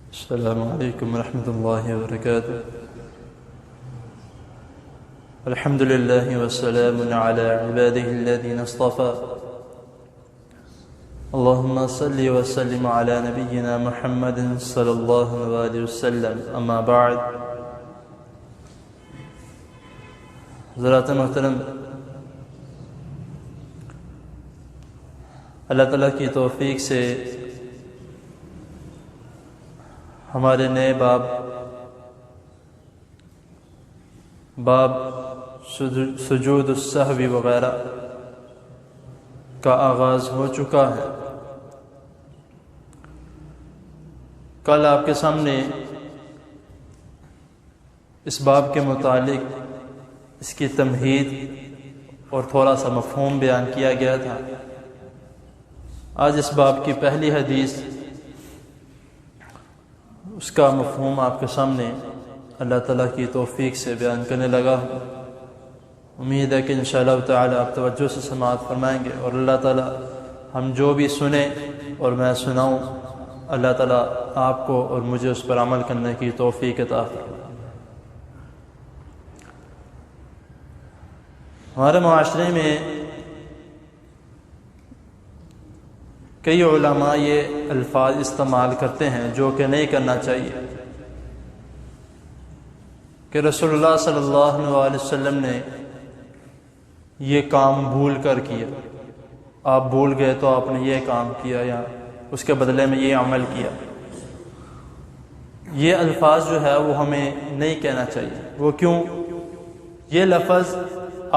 السلام علیکم ورحمۃ اللہ وبرکاتہ۔ الحمد للہ والسلام علی عبادہ الذین اصطفى، اللہم صلی وسلم علی نبینا محمد صلی اللہ علیہ وسلم، اما بعد۔ حضرات محترم، اللہ تعالیٰ کی توفیق سے ہمارے نئے باب سجود السہو وغیرہ کا آغاز ہو چکا ہے۔ کل آپ کے سامنے اس باب کے متعلق اس کی تمہید اور تھوڑا سا مفہوم بیان کیا گیا تھا۔ آج اس باب کی پہلی حدیث، اس کا مفہوم آپ کے سامنے اللہ تعالیٰ کی توفیق سے بیان کرنے لگا ہوں۔ امید ہے کہ انشاءاللہ تعالی آپ توجہ سے سماعت فرمائیں گے، اور اللہ تعالیٰ ہم جو بھی سنیں اور میں سناؤں، اللہ تعالیٰ آپ کو اور مجھے اس پر عمل کرنے کی توفیق عطا فرمائے۔ ہمارے معاشرے میں کئی علماء یہ الفاظ استعمال کرتے ہیں جو کہ نہیں کرنا چاہیے، کہ رسول اللہ صلی اللہ علیہ وسلم نے یہ کام بھول کر کیا، آپ بھول گئے تو آپ نے یہ کام کیا یا اس کے بدلے میں یہ عمل کیا۔ یہ الفاظ جو ہے وہ ہمیں نہیں کہنا چاہیے۔ وہ کیوں؟ یہ لفظ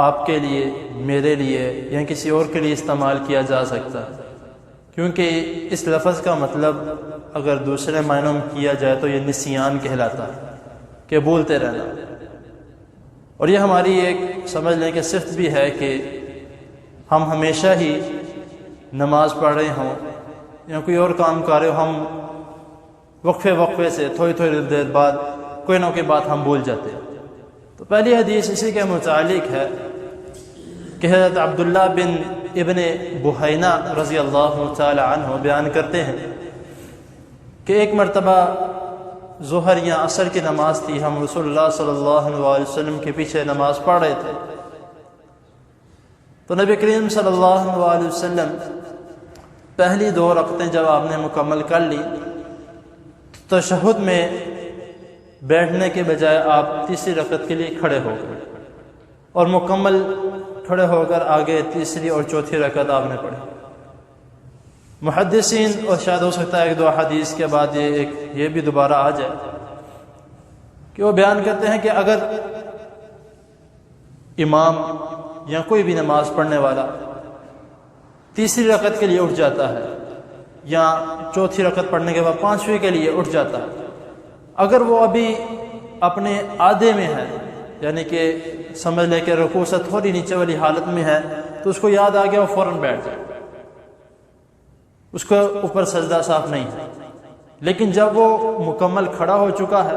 آپ کے لیے، میرے لیے یا کسی اور کے لیے استعمال کیا جا سکتا ہے، کیونکہ اس لفظ کا مطلب اگر دوسرے معنوں میں کیا جائے تو یہ نسیان کہلاتا ہے، کہ بھولتے رہنا۔ اور یہ ہماری ایک سمجھ لیں کہ صفت بھی ہے کہ ہم ہمیشہ ہی نماز پڑھ رہے ہوں یا کوئی اور کام کر رہے ہو، ہم وقفے سے تھوڑی دیر بعد کوئی نہ کوئی بات ہم بھول جاتے ہیں۔ تو پہلی حدیث اسی کے متعلق ہے کہ حضرت عبداللہ بن ابن بحینہ رضی اللہ تعالی عنہ بیان کرتے ہیں کہ ایک مرتبہ ظہر یا عصر کی نماز تھی، ہم رسول اللہ صلی اللہ علیہ وسلم کے پیچھے نماز پڑھ رہے تھے، تو نبی کریم صلی اللہ علیہ وسلم پہلی 2 رکعتیں جب آپ نے مکمل کر لی، تشہد میں بیٹھنے کے بجائے آپ تیسری رکعت کے لیے کھڑے ہو گئے اور مکمل کھڑے ہو کر آگے تیسری اور چوتھی رکعت آپ نے پڑھی۔ محدثین، اور شاید ہو سکتا ہے 1-2 حدیث کے بعد یہ بھی دوبارہ آ جائے، کہ وہ بیان کرتے ہیں کہ اگر امام یا کوئی بھی نماز پڑھنے والا تیسری رکعت کے لیے اٹھ جاتا ہے یا چوتھی رکعت پڑھنے کے بعد 5ویں کے لیے اٹھ جاتا ہے، اگر وہ ابھی اپنے آدھے میں ہے، یعنی کہ سمجھ لے کہ رکوع سے تھوڑی نیچے والی حالت میں ہے، تو اس کو یاد آ گیا وہ فوراً بیٹھ جائے، اس کو اوپر سجدہ صاف نہیں ہے۔ لیکن جب وہ مکمل کھڑا ہو چکا ہے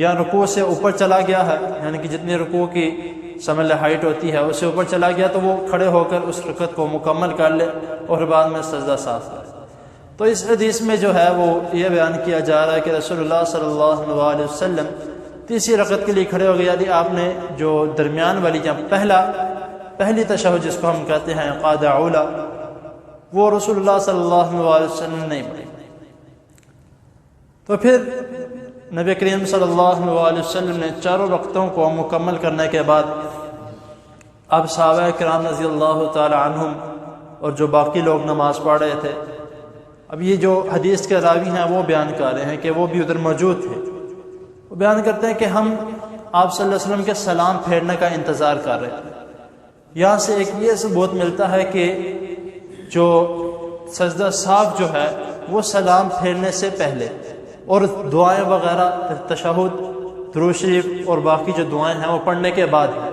یا رکوع سے اوپر چلا گیا ہے، یعنی کہ جتنی رکوع کی سمجھ لے ہائٹ ہوتی ہے اس سے اوپر چلا گیا، تو وہ کھڑے ہو کر اس رکعت کو مکمل کر لے اور بعد میں سجدہ صاف کرے۔ تو اس حدیث میں جو ہے وہ یہ بیان کیا جا رہا ہے کہ رسول اللہ صلی اللہ علیہ وسلم تیسری رکعت کے لیے کھڑے ہو گئے، یعنی آپ نے جو درمیان والی یا پہلی تشہد جس کو ہم کہتے ہیں قعدہ اولا، وہ رسول اللہ صلی اللہ علیہ وسلم نے نہیں پڑھی۔ تو پھر نبی کریم صلی اللہ علیہ وسلم نے 4 رکعتوں کو مکمل کرنے کے بعد اب صحابہ کرام رضی اللہ تعالی عنہم اور جو باقی لوگ نماز پڑھ رہے تھے، اب یہ جو حدیث کے راوی ہیں وہ بیان کر رہے ہیں کہ وہ بھی ادھر موجود تھے، وہ بیان کرتے ہیں کہ ہم آپ صلی اللہ علیہ وسلم کے سلام پھیرنے کا انتظار کر رہے تھے۔ یہاں سے ایک یہ ثبوت ملتا ہے کہ جو سجدہ صاف جو ہے وہ سلام پھیرنے سے پہلے، اور دعائیں وغیرہ تشہد، درود شریف اور باقی جو دعائیں ہیں وہ پڑھنے کے بعد ہے،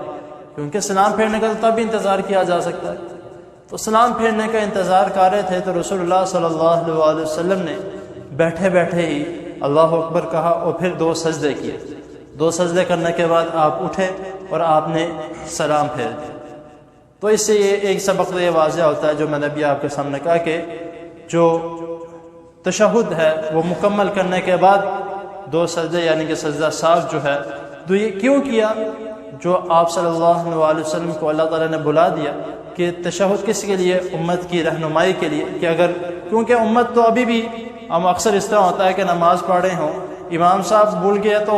کیونکہ سلام پھیرنے کا تب بھی انتظار کیا جا سکتا ہے۔ تو سلام پھیرنے کا انتظار کر رہے تھے، تو رسول اللہ صلی اللہ علیہ وسلم نے بیٹھے بیٹھے ہی اللہ اکبر کہا اور پھر 2 سجدے کیے۔ 2 سجدے کرنے کے بعد آپ اٹھے اور آپ نے سلام پھیر دیا۔ تو اس سے یہ ایک سبق یہ واضح ہوتا ہے جو میں نے بھی آپ کے سامنے کہا کہ جو تشہد ہے وہ مکمل کرنے کے بعد 2 سجدے یعنی کہ سجدہ ساو جو ہے، تو یہ کیوں کیا؟ جو آپ صلی اللہ علیہ وسلم کو اللہ تعالیٰ نے بلا دیا کہ تشہد کس کے لیے؟ امت کی رہنمائی کے لیے، کہ اگر کیونکہ امت تو ابھی بھی ہم اکثر اس طرح ہوتا ہے کہ نماز پڑھے ہوں، امام صاحب بھول گئے تو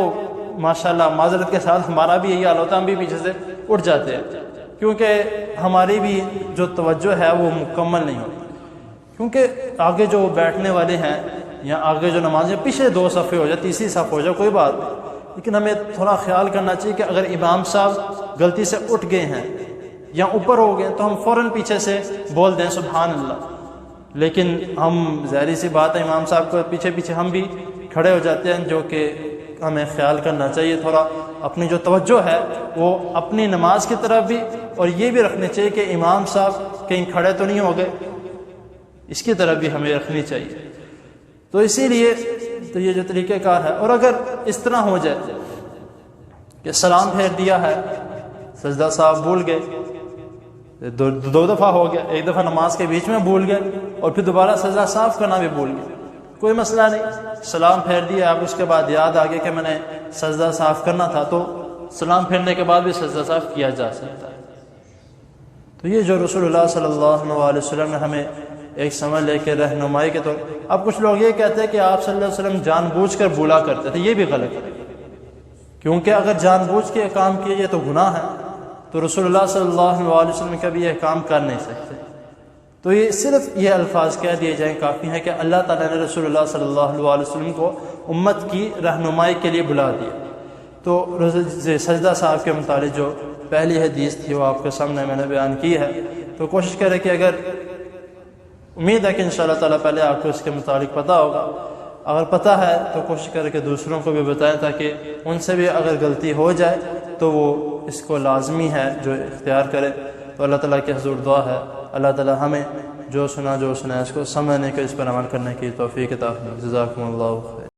ماشاءاللہ معذرت کے ساتھ ہمارا بھی یہی حال ہوتا ہے، ہم بھی پیچھے سے اٹھ جاتے ہیں، کیونکہ ہماری بھی جو توجہ ہے وہ مکمل نہیں ہوتی، کیونکہ آگے جو بیٹھنے والے ہیں یا آگے جو نماز پیچھے 2 صفحے ہو جائے، تیسری صف ہو جائے، کوئی بات نہیں، لیکن ہمیں تھوڑا خیال کرنا چاہیے کہ اگر امام صاحب غلطی سے اٹھ گئے ہیں یا اوپر ہو گئے تو ہم فوراً پیچھے سے بول دیں سبحان اللہ، لیکن ہم ظاہری سی بات ہے امام صاحب کو پیچھے پیچھے ہم بھی کھڑے ہو جاتے ہیں، جو کہ ہمیں خیال کرنا چاہیے تھوڑا اپنی جو توجہ ہے وہ اپنی نماز کی طرف بھی، اور یہ بھی رکھنے چاہیے کہ امام صاحب کہیں کھڑے تو نہیں ہو گئے، اس کی طرف بھی ہمیں رکھنی چاہیے۔ تو اسی لیے تو یہ جو طریقہ کار ہے، اور اگر اس طرح ہو جائے کہ سلام پھیر دیا ہے، سجدہ صاحب بھول گئے، 2 دفعہ ہو گیا، 1 دفعہ نماز کے بیچ میں بھول گئے اور پھر دوبارہ سجدہ صاف کرنا بھی بھول گئے، کوئی مسئلہ نہیں، سلام پھیر دیا آپ، اس کے بعد یاد آ گیا کہ میں نے سجدہ صاف کرنا تھا، تو سلام پھیرنے کے بعد بھی سجدہ صاف کیا جا سکتا ہے۔ تو یہ جو رسول اللہ صلی اللہ علیہ وسلم نے ہمیں ایک سمجھ لے کے رہنمائی کے طور، اب کچھ لوگ یہ کہتے ہیں کہ آپ صلی اللہ علیہ وسلم جان بوجھ کر بھولا کرتے تھے، یہ بھی غلط ہے، کیونکہ اگر جان بوجھ کے کام کیے یہ تو گناہ ہے، تو رسول اللہ صلی اللہ علیہ وسلم کبھی یہ کام کر نہیں سکتے، تو یہ صرف یہ الفاظ کہہ دیے جائیں کافی ہیں کہ اللہ تعالیٰ نے رسول اللہ صلی اللہ علیہ وسلم کو امت کی رہنمائی کے لیے بلا دیا۔ تو سجدہ صاحب کے متعلق جو پہلی حدیث تھی وہ آپ کے سامنے میں نے بیان کی ہے، تو کوشش کریں کہ اگر امید ہے کہ انشاءاللہ تعالیٰ پہلے آپ کو اس کے متعلق پتہ ہوگا، اگر پتہ ہے تو کوشش کریں کہ دوسروں کو بھی بتائیں تاکہ ان سے بھی اگر غلطی ہو جائے تو وہ اس کو لازمی ہے جو اختیار کرے۔ تو اللہ تعالیٰ کی حضور دعا ہے اللہ تعالیٰ ہمیں جو سنا اس کو سمجھنے کے، اس پر عمل کرنے کی توفیق عطا فرمائے۔ جزاکم اللہ خیر۔